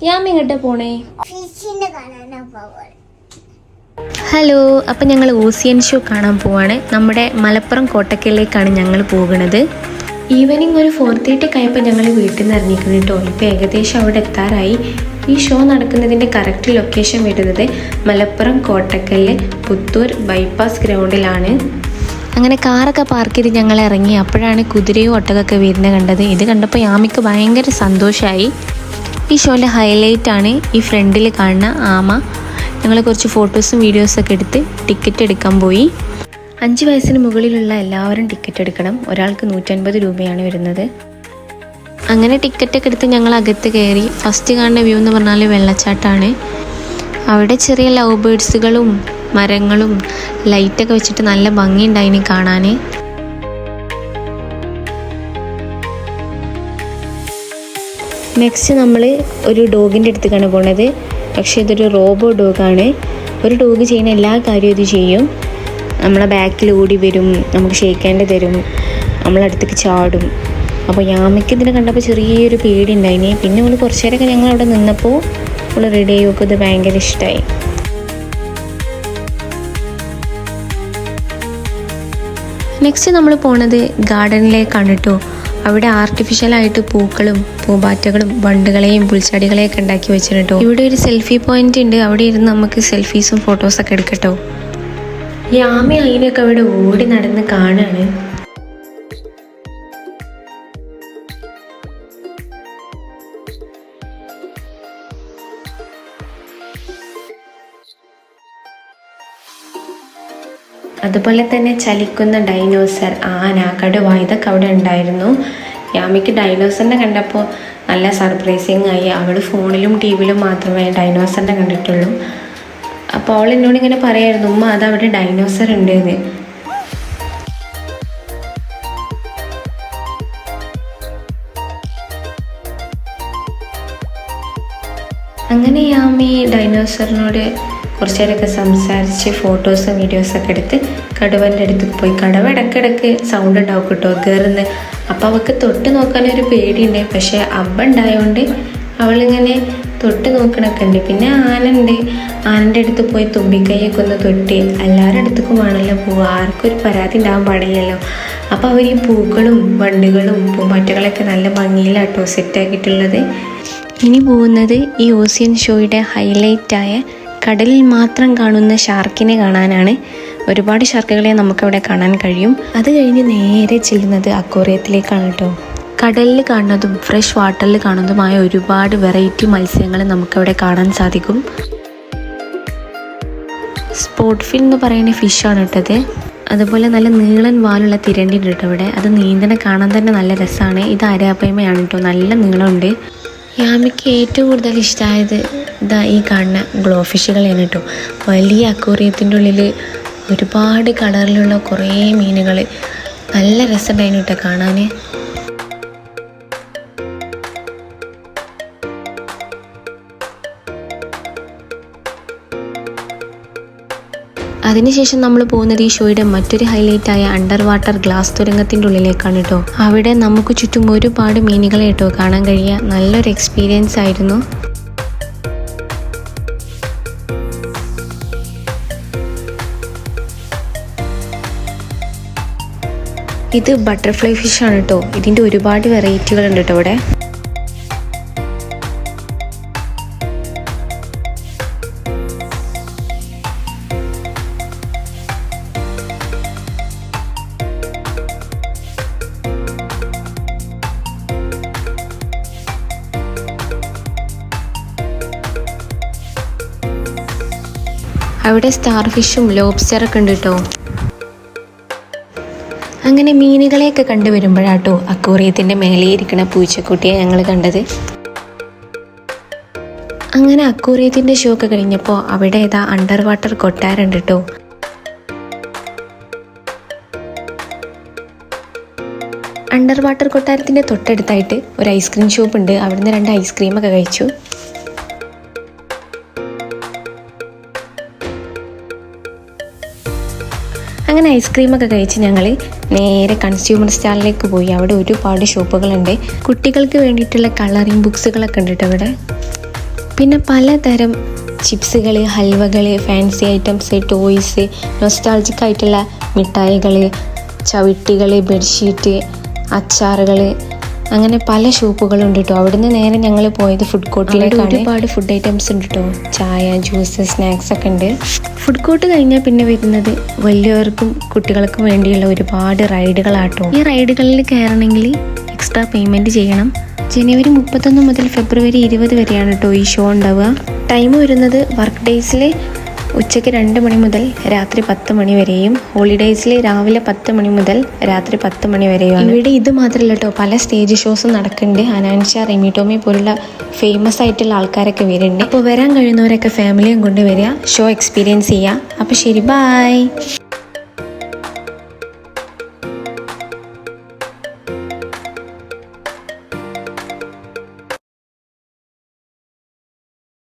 ഞാൻ ഇങ്ങോട്ട് പോണേ. ഹലോ, അപ്പം ഞങ്ങൾ ഓസിയൻ ഷോ കാണാൻ പോവാണ്. നമ്മുടെ മലപ്പുറം കോട്ടക്കലിലേക്കാണ് ഞങ്ങൾ പോകുന്നത്. ഈവനിങ് ഒരു 4:30 കഴിയുമ്പോൾ ഞങ്ങൾ വീട്ടിൽ നിന്ന് ഇറങ്ങിക്കുന്നു കേട്ടോ. ഇപ്പോൾ ഏകദേശം അവിടെ എത്താറായി. ഈ ഷോ നടക്കുന്നതിൻ്റെ കറക്റ്റ് ലൊക്കേഷൻ വരുന്നത് മലപ്പുറം കോട്ടക്കലിലെ പുത്തൂർ ബൈപ്പാസ് ഗ്രൗണ്ടിലാണ്. അങ്ങനെ കാറൊക്കെ പാർക്ക് ചെയ്ത് ഞങ്ങൾ ഇറങ്ങി. അപ്പോഴാണ് കുതിരയും ഒട്ടകമൊക്കെ വരുന്നത് കണ്ടത്. ഇത് കണ്ടപ്പോൾ യാമിക്ക് ഭയങ്കര സന്തോഷമായി. ഈ ഷോൻ്റെ ഹൈലൈറ്റാണ് ഈ ഫ്രണ്ടിൽ കാണുന്ന ആമ. ഞങ്ങൾ കുറച്ച് ഫോട്ടോസും വീഡിയോസൊക്കെ എടുത്ത് ടിക്കറ്റ് എടുക്കാൻ പോയി. 5 വയസ്സിന് മുകളിലുള്ള എല്ലാവരും ടിക്കറ്റ് എടുക്കണം. ഒരാൾക്ക് 150 രൂപയാണ് വരുന്നത്. അങ്ങനെ ടിക്കറ്റൊക്കെ എടുത്ത് ഞങ്ങൾ അകത്ത് കയറി. ഫസ്റ്റ് കാണുന്ന വ്യൂ എന്ന് പറഞ്ഞാൽ വെള്ളച്ചാട്ടമാണ്. അവിടെ ചെറിയ ലവ് ബേഡ്സുകളും മരങ്ങളും ലൈറ്റൊക്കെ വെച്ചിട്ട് നല്ല ഭംഗിയുണ്ടായിന് കാണാൻ. നെക്സ്റ്റ് നമ്മൾ ഒരു ഡോഗിൻ്റെ അടുത്തേക്കാണ് പോണത്. പക്ഷേ ഇതൊരു റോബോ ഡോഗാണ്. ഒരു ഡോഗ് ചെയ്യുന്ന എല്ലാ കാര്യവും ഇത് ചെയ്യും. നമ്മളെ ബാക്കിൽ ഓടി വരും, നമുക്ക് ഷേക്കാൻ്റെ തരും, നമ്മളടുത്തേക്ക് ചാടും. അപ്പോൾ യാമയ്ക്ക് ഇതിനെ കണ്ടപ്പോൾ ചെറിയൊരു പേടി ഉണ്ടായിന്. പിന്നെ നമ്മൾ കുറച്ച് നേരമൊക്കെ ഞങ്ങൾ അവിടെ നിന്നപ്പോൾ നമ്മൾ റെഡി ആയി നോക്കും. ഇത് ഭയങ്കര ഇഷ്ടമായി. നെക്സ്റ്റ് നമ്മൾ പോണത് ഗാർഡനിലേക്കാണ് കേട്ടോ. അവിടെ ആർട്ടിഫിഷ്യലായിട്ട് പൂക്കളും പൂമ്പാറ്റകളും വണ്ടുകളെയും പുൽച്ചെടികളെയൊക്കെ ഉണ്ടാക്കി വെച്ചിട്ടോ. ഇവിടെ ഒരു സെൽഫി പോയിന്റ് ഉണ്ട്. അവിടെ ഇരുന്ന് നമുക്ക് സെൽഫീസും ഫോട്ടോസൊക്കെ എടുക്കട്ടോ. യാമി അതിനൊക്കെ അവിടെ ഓടി നടന്ന് കാണാണ്. അതുപോലെ തന്നെ ചലിക്കുന്ന ഡൈനോസർ, ആന, കടുവ ഇതൊക്കെ അവിടെ ഉണ്ടായിരുന്നു. യാമിക്ക് ഡൈനോസറിനെ കണ്ടപ്പോൾ നല്ല സർപ്രൈസിങ് ആയി. അവൾ ഫോണിലും ടി വിയിലും മാത്രമേ ഡൈനോസറിനെ കണ്ടിട്ടുള്ളൂ. അപ്പോൾ അവൾ എന്നോട് ഇങ്ങനെ പറയായിരുന്നു, ഉമ്മ അതവിടെ ഡൈനോസർ ഉണ്ട് എന്ന്. അങ്ങനെ യാമി ഡൈനോസറിനോട് കുറച്ച് നേരമൊക്കെ സംസാരിച്ച് ഫോട്ടോസും വീഡിയോസൊക്കെ എടുത്ത് കടുവൻ്റെ അടുത്ത് പോയി. കടുവ ഇടയ്ക്കിടയ്ക്ക് സൗണ്ട് ഉണ്ടാവും കേട്ടോ കയറുന്നത്. അപ്പോൾ അവൾക്ക് തൊട്ട് നോക്കാനൊരു പേടിയുണ്ട്. പക്ഷേ അബ്ബ ഉണ്ടായതുകൊണ്ട് അവളിങ്ങനെ തൊട്ട് നോക്കണൊക്കെ ഉണ്ട്. പിന്നെ ആനയുണ്ട്. ആനൻ്റെ അടുത്ത് പോയി തുമ്പിക്കൈയൊക്കെ ഒന്ന് തൊട്ട്. എല്ലാവരുടെ അടുത്തേക്കും വേണമല്ലോ പോവുക, ആർക്കും ഒരു പരാതി ഉണ്ടാകാൻ പാടില്ലല്ലോ. അപ്പോൾ അവർ ഈ പൂക്കളും വണ്ടുകളും പൂമ്പാറ്റകളൊക്കെ നല്ല ഭംഗിയിലാട്ടോ സെറ്റാക്കിയിട്ടുള്ളത്. ഇനി പോകുന്നത് ഈ ഓസിയൻ ഷോയുടെ ഹൈലൈറ്റായ കടലിൽ മാത്രം കാണുന്ന ഷാർക്കിനെ കാണാനാണ്. ഒരുപാട് ഷാർക്കുകളെ നമുക്കവിടെ കാണാൻ കഴിയും. അത് കഴിഞ്ഞ് നേരെ ചെല്ലുന്നത് അക്വേറിയത്തിലേക്കാണ് കേട്ടോ. കടലിൽ കാണുന്നതും ഫ്രഷ് വാട്ടറിൽ കാണുന്നതുമായ ഒരുപാട് വെറൈറ്റി മത്സ്യങ്ങൾ നമുക്കവിടെ കാണാൻ സാധിക്കും. സ്പോട്ട് ഫിൻ എന്ന് പറയുന്ന ഫിഷാണ് ഇട്ടത്. അതുപോലെ നല്ല നീളൻ വാലുള്ള തിരണ്ടി ഉണ്ട് കേട്ടോ ഇവിടെ. അത് നീന്തനെ കാണാൻ തന്നെ നല്ല രസമാണ്. ഇത് അരാപ്പയ്മയാണ് കേട്ടോ, നല്ല നീളമുണ്ട്. യാമിക്ക് ഏറ്റവും കൂടുതൽ ഇഷ്ടമായത് ഇതാ ഈ കാണുന്ന ഗ്ലോ ഫിഷുകളാണ് കേട്ടോ. വലിയ അക്വേറിയത്തിൻ്റെ ഉള്ളിൽ ഒരുപാട് കളറിലുള്ള കുറേ മീനുകൾ. നല്ല രസമുണ്ടായിരുന്നു കേട്ടോ കാണാൻ. അതിനുശേഷം നമ്മൾ പോകുന്നത് ഈ ഷോയുടെ മറ്റൊരു ഹൈലൈറ്റായ അണ്ടർ വാട്ടർ ഗ്ലാസ് തുരങ്കത്തിൻ്റെ ഉള്ളിലേക്കാണ് കേട്ടോ. അവിടെ നമുക്ക് ചുറ്റും ഒരുപാട് മീനുകളെ കേട്ടോ കാണാൻ കഴിയുക. നല്ലൊരു എക്സ്പീരിയൻസ് ആയിരുന്നു. ഇത് ബട്ടർഫ്ലൈ ഫിഷാണ് കേട്ടോ. ഇതിൻ്റെ ഒരുപാട് വെറൈറ്റികളുണ്ട് കേട്ടോ ഇവിടെ. അവിടെ സ്റ്റാർ ഫിഷും ലോബ്സ്റ്ററൊക്കെ ഉണ്ട് കേട്ടോ. അങ്ങനെ മീനുകളെയൊക്കെ കണ്ടുവരുമ്പോഴാട്ടോ അക്വേറിയത്തിൻ്റെ മേലെ ഇരിക്കുന്ന പൂച്ചക്കുട്ടിയെ ഞങ്ങൾ കണ്ടത്. അങ്ങനെ അക്വേറിയത്തിൻ്റെ ഷോ ഒക്കെ കഴിഞ്ഞപ്പോൾ അവിടെ ഏതാ അണ്ടർ വാട്ടർ കൊട്ടാരുണ്ട് കേട്ടോ. അണ്ടർ വാട്ടർ കൊട്ടാരത്തിൻ്റെ തൊട്ടടുത്തായിട്ട് ഒരു ഐസ്ക്രീം ഷോപ്പ് ഉണ്ട്. അവിടുന്ന് 2 ഐസ്ക്രീമൊക്കെ കഴിച്ചു. അങ്ങനെ ഐസ്ക്രീമൊക്കെ കഴിച്ച് ഞങ്ങൾ നേരെ കൺസ്യൂമർ സ്റ്റാളിലേക്ക് പോയി. അവിടെ ഒരുപാട് ഷോപ്പുകളുണ്ട്. കുട്ടികൾക്ക് വേണ്ടിയിട്ടുള്ള കളറിങ് ബുക്സുകളൊക്കെ ഉണ്ട് കേട്ടോ അവിടെ. പിന്നെ പലതരം ചിപ്സുകൾ, ഹൽവകൾ, ഫാൻസി ഐറ്റംസ്, ടോയ്സ്, നൊസ്റ്റാൾജിക് ആയിട്ടുള്ള മിഠായികൾ, ചവിട്ടികൾ, ബെഡ്ഷീറ്റ്, അച്ചാറുകൾ, അങ്ങനെ പല ഷോപ്പുകളുണ്ട് കേട്ടോ. അവിടുന്ന് നേരെ ഞങ്ങൾ പോയത് ഫുഡ് കോർട്ടിലേക്കാണ്. ഒരുപാട് ഫുഡ് ഐറ്റംസ് ഉണ്ട് കേട്ടോ. ചായ, ജ്യൂസ്, സ്നാക്സ് ഒക്കെ ഉണ്ട്. ഫുഡ് കോർട്ട് കഴിഞ്ഞാൽ പിന്നെ വരുന്നത് വലിയവർക്കും കുട്ടികൾക്കും വേണ്ടിയുള്ള ഒരുപാട് റൈഡുകളാട്ടോ. ഈ റൈഡുകളിൽ കയറണമെങ്കിൽ എക്സ്ട്രാ പേയ്മെൻറ്റ് ചെയ്യണം. ജനുവരി 31 മുതൽ ഫെബ്രുവരി 20 വരെയാണ് കേട്ടോ ഈ ഷോ ഉണ്ടാവുക. ടൈം വരുന്നത് വർക്ക് ഡേയ്സിൽ ഉച്ചയ്ക്ക് 2 മണി മുതൽ രാത്രി 10 മണി വരെയും, ഹോളിഡേയ്സിൽ രാവിലെ 10 മണി മുതൽ രാത്രി 10 മണി വരെയും. ഇവിടെ ഇത് മാത്രമല്ല കേട്ടോ, പല സ്റ്റേജ് ഷോസും നടക്കുന്നുണ്ട്. ഹനാൻഷ, റിമി ടോമി പോലുള്ള ഫേമസ് ആയിട്ടുള്ള ആൾക്കാരൊക്കെ വരുന്നുണ്ട്. അപ്പോൾ വരാൻ കഴിയുന്നവരൊക്കെ ഫാമിലിയും കൊണ്ട് വരിക, ഷോ എക്സ്പീരിയൻസ് ചെയ്യുക. അപ്പോൾ ശരി, ബൈ.